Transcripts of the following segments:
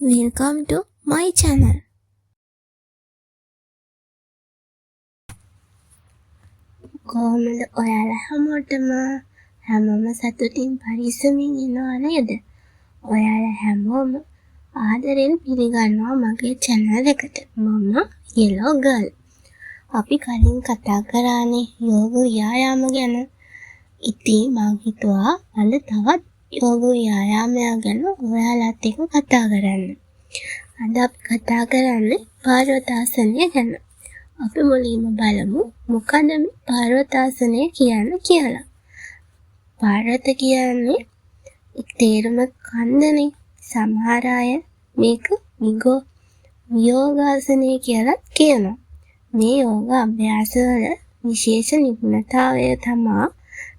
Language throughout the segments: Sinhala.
Welcome to my channel. කොහොමද ඔයාලා හැමෝම සතුටින් පරිස්සමින් ඉන්නවා නේද? ඔයාලා හැමෝම ආදරෙන් පිළිගන්නවා මගේ channel එකට. මම Yellow Girl. අපි කලින් කතා කරානේ යෝග ව්‍යායාම ගැන. ඉතින් මං හිතුවා අද තවත් යෝග ව්‍යායාමයක් ගැන ඔයාලත් එක්ක කතා කරන්න. අද අපි කතා කරන්නේ පාර්වතාසනය ගැන. අපි මුලින්ම බලමු මොකද මේ පාර්වතාසනය කියන්නේ කියලා. පාර්වත කියන්නේ තේරුම කන්දනේ. සමහර අය මේක වියෝගාසනය කියලා කියනවා. මේ යෝග අභ්‍යාසවල විශේෂ නිපුණතාවය තමයි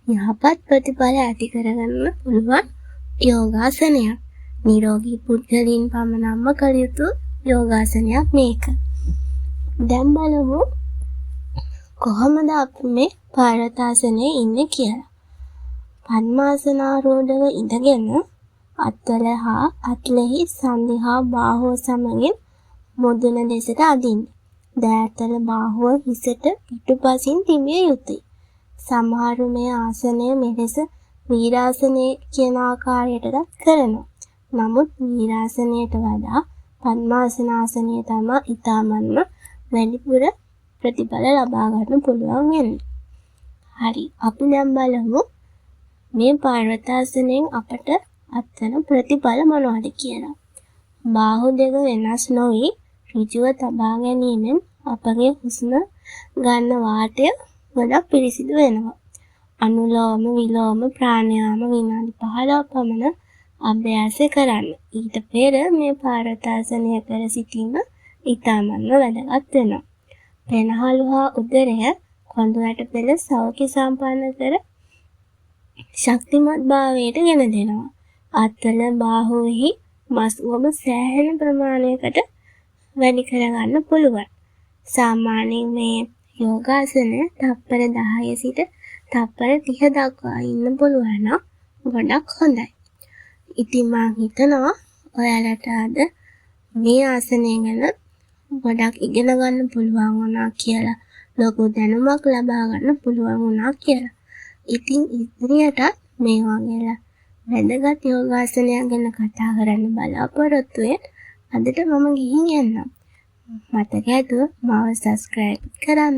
යහපත් ප්‍රතිඵල ඇති කරගන්න පුළුවන් යෝගාසනයක්. නිරෝගී පුද්ගලයන් පමණක්ම කළ යුතු යෝගාසනයක් මේක. දැන් බලමු කොහොමද අපි මේ පාර්වතාසනයේ ඉන්නේ කියලා. පద్මාසනාරූಢව ඉඳගෙන අත්වල හා අත්ලෙහි සන්ධි හා බාහුව සමගින් මුදුන දෙසට අදින්න. දෑතල බාහුව හිසට පිටුපසින් තිබිය යුතුයි. සමහරු මේ ආසනය මෙලෙස වීරාසනය කියන ආකාරයටත් කරනවා. නමුත් වීරාසනයට වඩා පద్මාසනාසනය තමයි ඉතාමත්ම වැඩිපුර ප්‍රතිඵල ලබා ගන්න පුළුවන් වෙන්නේ. හරි, අපි දැන් බලමු මේ පාර්වතාසනයෙන් අපට අත්වන ප්‍රතිඵල මොනවද කියලා. බාහුව දෙක වෙනස් නොවි ඍජුව තබා ගැනීමෙන් අපගේ හුස්ම ගන්න වාතය ගොඩක් පිරිසිදු වෙනවා. අනුලෝම විලෝම ප්‍රාණයාම විනාඩි 15ක් පමණ අභ්‍යාස කරන්න. ඊට පෙර මේ පාර්වතාසනය කර සිටීම ඉතාමත්ම වැදගත් වෙනවා. පෙනහළු හා උදරය කොඳු ඇටපෙළ සෞඛ්‍ය සම්පන්න කර ශක්තිමත් භාවයට ගෙන දෙනවා. අත්වල බාහුවෙහි මස් ඔබ සෑහෙන ප්‍රමාණයකට වැඩි කරගන්න පුළුවන්. සාමාන්‍යයෙන් මේ යෝගාසනය තප්පර 10 සිට තප්පර 30 දක්වා ඉන්න පුළුවන් නම් ගොඩක් හොඳයි. ඉතින් මම හිතනවා ඔයාලට අද මේ ආසනය ගැන ගොඩක් ඉගෙන ගන්න පුළුවන් වුණා කියලා. ලොකු දැනුමක් ලබා ගන්න පුළුවන් වුණා කියලා. ඉතින් ඉදිරියටත් මේ වගේ වැදගත් යෝගාසනයක් ගැන කතා කරන්න බලාපොරොත්තු වෙන අදට මම ගිහින් යන්නම්. මතක ඇතුව මාව subscribe කරන්න.